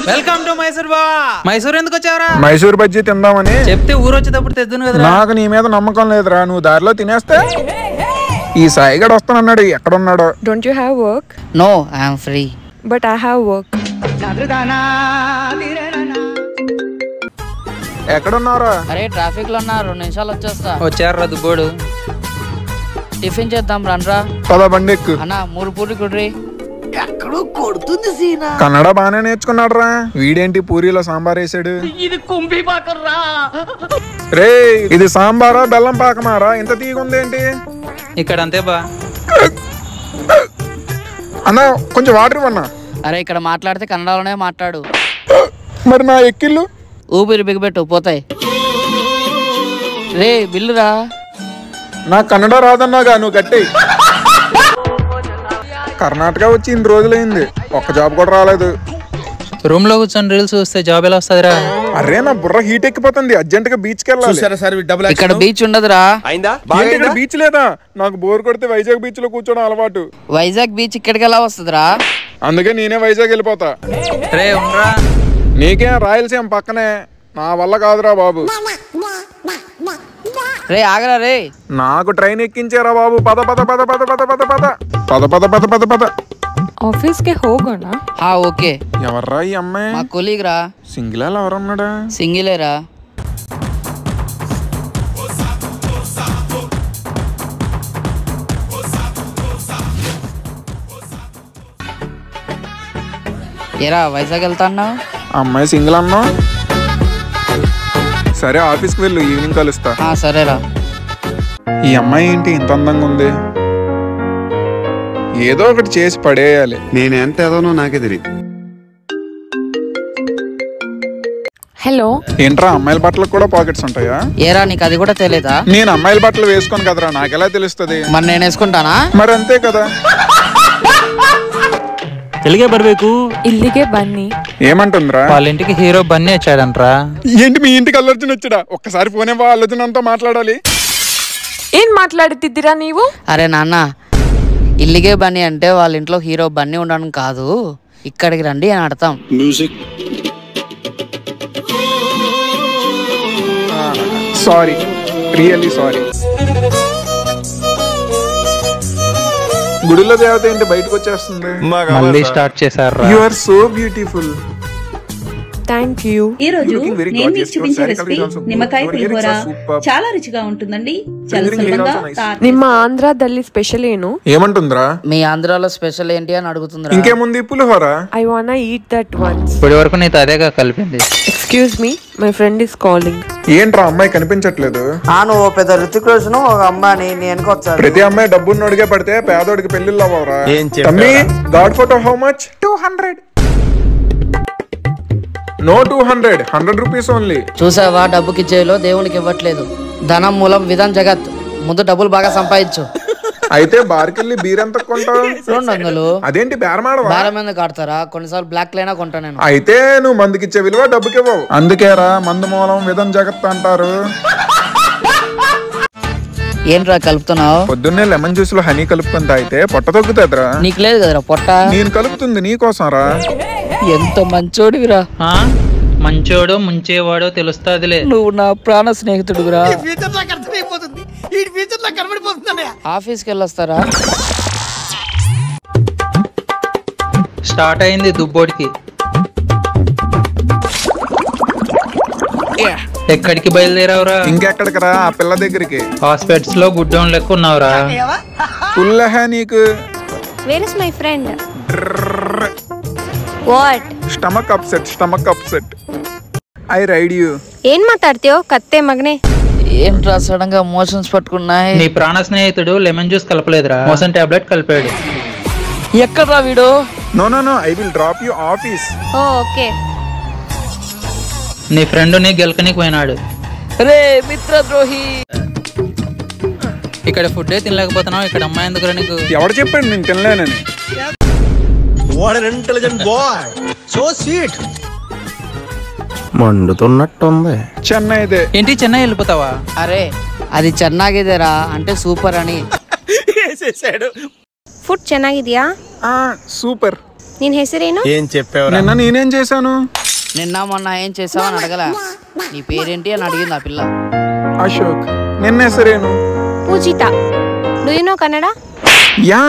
Welcome to Mysore బా. మైసూర్ ఎందుకు వచ్చావరా? మైసూర్ బజ్జీ తిందామని. చెప్తే ఊరు వచ్చేటప్పుడు తెద్దును కదా. నాకు నీ మీద నమ్మకం లేదురా, నువ్వు దారిలో తినేస్తే. ఈ సాయిగడు వస్తానన్నాడు, ఎక్కడున్నాడో. Don't you have work? No, I am free. But I have work. ఎక్కడున్నారా? అరే ట్రాఫిక్ లో ఉన్నా, 2 నిమిషాలు వచ్చేస్తా. వచ్చారా దుబ్బోడు? టిఫిన్ చేద్దాం రండ్రా. పద బండి ఎక్కు. అన్నా 3 పూరి కుడ్రి. కన్నడ బానే నేర్చుకున్నాడు రా. వీడేంటి పూరీలో సాంబార్ వేసాడు? రే ఇది సాంబారా బెల్లం పాకమారా? ఇంత తీగుందేంటి? ఇక్కడ అంతే బా. అన్నా కొంచెం వాటర్ ఇవ్వన్నా. అరే ఇక్కడ మాట్లాడితే కన్నడలోనే మాట్లాడు. మరి నా ఎక్కిళ్ళు? ఊపిరి బిగబెట్టు పోతాయి. రే బిల్లురా. నాకు కన్నడ రాదన్నాగా, నువ్వు కట్టేయి. కర్ణాటక వచ్చి ఇన్ని రోజులైంది, ఒక్క జాబ్ కూడా రాలేదు. రూమ్ లో కూర్చొని రీల్స్ చూస్తే జాబ్ ఎలా వస్తుందిరా? అరే నా బుర్ర హీట్ ఎక్కిపోతుంది, అర్జెంట్ గా బీచ్ కి వెళ్ళాలి. ఇక్కడ బీచ్ ఉండదురా. బీచ్ లేదా? నాకు బోర్ కొడితే వైజాగ్ బీచ్ లో కూర్చోడం అలవాటు. వైజాగ్ బీచ్ ఇక్కడికి ఎలా వస్తుందిరా? అందుకే నేనే వైజాగ్ వెళ్ళిపోతా. రే ఉండరా. నీకేం రాయలసీమ పక్కనే, నా వల్ల కాదురా బాబు. రే ఆగరా రే. నాకు ట్రైన్ ఎక్కించారా బాబు. పద పద పద పద పద పద పద పద పద పద పద పద. ఆఫీస్ కే హోగోనా? హా ఓకే. ఎవర్రా ఈ అమ్మాయి? మా కొలీగ్ రా. సింగిల్ ఎవరన్నాడా? సింగిలేరా. ఏరా వైజాగ్ వెళ్తా అన్నావు? అమ్మాయి సింగిల్ అన్నా. సరే ఆఫీస్కి వెళ్ళు, ఈవినింగ్ కలుస్తా. సరేరా. ఈ అమ్మాయి ఏంటి ఇంత అందంగా ఉంది? ఏదో ఒకటి చేసి పడేయాలి. నేనెంత ఏదోనో నాకే తెలియదు. హలో. ఏంట్రా అమ్మాయిల బట్టలకు కూడా పాకెట్స్ ఉంటాయా? ఏరా నీకు అది కూడా తెలియదా? నేను అమ్మాయిల బట్టలు వేసుకోను కదరా, నాకెలా తెలుస్తుంది? మరి నేను వేసుకుంటానా? మరి అంతే కదా. తెలుగే బర్ಬೇಕು. ఇల్లిగే బన్నీ. ఏమంటుందిరా? వాళ్ళ ఇంటికి హీరో బన్నీ వచ్చాడంట్రా. ఏంటి మీ ఇంటికి అల్లర్జున్ వచ్చాడా? ఒక్కసారి ఫోన్ ఇవ్వ, అల్లర్జున్ అంతా మాట్లాడాలి. ఏం మాట్లాడుతిద్దిరా నీవు? అరే నాన్న, ఇల్లిగే బన్నీ అంటే వాళ్ళ ఇంట్లో హీరో బన్నీ ఉండడం కాదు, ఇక్కడికి రండి అని అర్థం. Sorry, really sorry. గుడిలో దేవత ఏంటి బయటకు వచ్చేస్తుంది? మళ్ళీ స్టార్ట్ చేశారు. You are so beautiful. Thank you. ఈ రోజు నేను మీకు చూపించే రెసిపీ నిమ్మకాయ పులిహోర చాలా రుచిగా ఉంటుందండి. ನಿಮ್ಮ ఆంధ్రాದಲ್ಲಿ స్పెషల్ ಏನು? ఏమంటుందిరా? మీ ఆంధ్రాలో స్పెషల్ ఏంటి అని అడుగుతుందిరా. ఇంకేముంది? పులిహోర. I want eat that ones. ఇప్పటి వరకు నీతో అదేగా కలిపింది. Excuse me, my friend is calling. ఏంట్రా అమ్మాయి కనిపించట్లేదు? నువ్వు పెద్ద రితిక్ రోషన్ ఒక అమ్మాయిని నేను వచ్చాను. ప్రతి అమ్మాయి డబ్బున్నోడిగే పడితే పేదోడికి పెళ్లిళ్ళు అవ్వరా? తమ్మి god photo how much? 200. No 200, 100 rupees only. చూసావా, డబ్బుకి జైలో దేవునికి ఇవ్వట్లేదు. ధనం మూలం విధాన్ జగత్. ముందు డబ్బులు బాగా సంపాదించు. అయితే బార్కెళ్ళి బీర్ ఎంత కొంటావు? 200. అదేంటి బేరమాడవా? బేరం ఎందుకు కాడతారా? కొన్నిసార్లు బ్లాక్ లైనా కొంటా నేను. అయితే నువ్వు మందుకిచ్చే విలువ డబ్బుకి ఇవ్వవు. అందుకేరా మందు మూలం విధాన్ జగత్ అంటారు. ఏంట్రా కలుపుతున్నావు? పొద్దున్నే లెమన్ జ్యూస్ లో హనీ కలుపుకొని తాగితే పొట్ట తగ్గుతుందిరా. నీకు లేదు కదరా పొట్ట? నేను కలుపుతుంది నీకోసం రా. ఎంత మంచోడివిరా. మంచోడో ముంచేవాడో తెలుస్తాదిలే. నువ్వు నా ప్రాణ స్నేహితుడురా. ఆఫీస్కి వెళ్ళొస్తారా? స్టార్ట్ అయింది దుబ్బోడికి. ఎక్కడికి బయలుదేరావురా? ఇంకెక్కడికి రా, ఆ పిల్ల దగ్గరికి. హాస్పిటల్స్ లో గుడ్డౌన్ లెక్క ఉన్నావురా. ఫుల్ నీకు. Where is my friend? What? Stomach upset. I ride you. ఏం మాట్లాడుతావు కత్తే మగనే? ఏంట్రా సడన్ గా మోషన్స్ పట్టుకున్నాయి? నీ ప్రాణ స్నేహితుడు లెమన్ జ్యూస్ కలపలేదురా, మోషన్ టాబ్లెట్ కలిపాడు. ఎక్కడ్రా వీడు? No I will drop you office. Okay. నీ ఫ్రెండ్ ని గెలకనికి పోయినాడు. రే మిత్రద్రోహి. ఇక్కడ ఫుడ్ తినలేకపోతున్నావు, ఇక్కడ అమ్మాయి ఎందుకు నీకు? ఎవరు చెప్పాడు నేను తినలేనని? మండుతున్నట్టుంది. చెన్నైదే. ఏంటి చెన్నై వెళ్ళిపోతావా? అరే అది చెన్నాగిదేరా అంటే సూపర్ అని. ఫుడ్ ಚೆನ್ನಾಗಿದ್ಯಾ? సూపర్. ನಿನ್ ಹೆಸರೇನು? ఏం చెప్పావు? నిన్న నేనేం చేశాను? నిన్న మొన్న ఏం చేసావని అడగల. నీ పేరేంటి అని అడిగింది ఆ పిల్ల. అశోక్. నిన్న ಹೆಸರೇನು? Poojitha. Do you know Kannada? Yeah,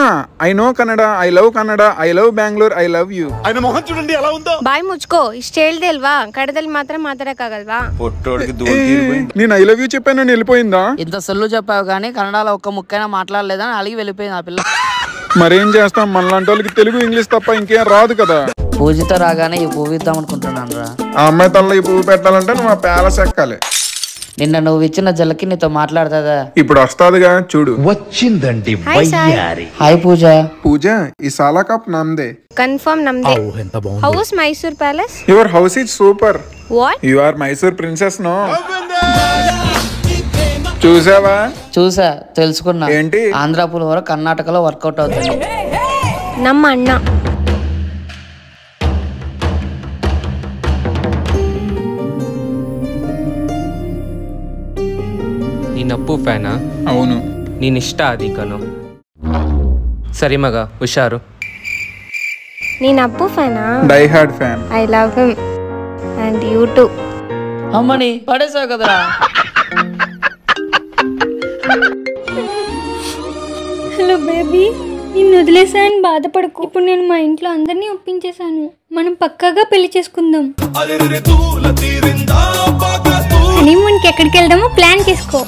I know Kannada. I love Kannada. I love Bengaluru. I love you. ఆయన మొహం చూడండి ఎలా ఉందో. ಬಾಯ್ ಮುಚ್ಕೋ. ಇಷ್ಟ ಹೇಳ್ದೆ ಅಲ್ವಾ, ಕನ್ನಡದಲ್ಲಿ ಮಾತ್ರ ಮಾತಾಡಕ್ಕಾಗಲ್ವಾ? పొట్టోడికి నేను ఐ లవ్ యూ చెప్పాను, వెళ్ళిపోయిందా? ఇంత సొల్లు చెప్పావు కానీ కన్నడలో ఒక్క ముక్కైనా మాట్లాడలేదని అలిగి వెళ్ళిపోయింది ఆ పిల్ల. మరేం చేస్తాం, మనలాంటి వాళ్ళకి తెలుగు ఇంగ్లీష్ తప్ప ఇంకేం రాదు కదా. పూజిత రాగానే ఈ పువ్వు ఇద్దాం అనుకుంటున్నాను రా. ఆ అమ్మాయి తనలో ఈ పువ్వు పెట్టాలంటే నువ్వు ఆ ప్యాలెస్ ఎక్కాలి. నిన్న నువ్వు ఇచ్చిన జలకి నీతో మాట్లాడుతుందా? ఇప్పుడు వస్తాదిగా చూడు. వచ్చిందండి ಹಾಯ್ ಸಾಯ್. హాయ్ పూజ. పూజ, ఈ సాలా కప్ నమ్దే. కన్ఫర్మ్ నమ్దే. How is Mysore palace? Your house is super. What? You are Mysore princess no. చూసావా? చూసా, తెలుసుకున్నా. ఏంటి? ఆంధ్ర పులిహోర కర్ణాటకలో వర్కౌట్ అవుతుంది. ನಮ್ಮ ಅಣ್ಣ. ನೀನ್ ಅಪ್ಪು ಫ್ಯಾನಾ? అవును. ನೀನ್ ಇಷ್ಟ ಅದಿಕನು. ಸರಿ ಮಗ, ಹುಷಾರು. ನೀನ್ ಅಪ್ಪು ಫ್ಯಾನಾ? Die hard fan. I love him and you too. అమ్మని పడేసావు కదరా. హలో బేబీ, నిన్ను వదిలేసాను, బాధపడకు. ఇప్పుడు నేను మా ఇంట్లో అందరినీ ఒప్పించేశాను. మనం పక్కాగా పెళ్లి చేసుకుందాం. హనీమూన్కి ఎక్కడికి వెళ్దామో ప్లాన్ చేసుకో.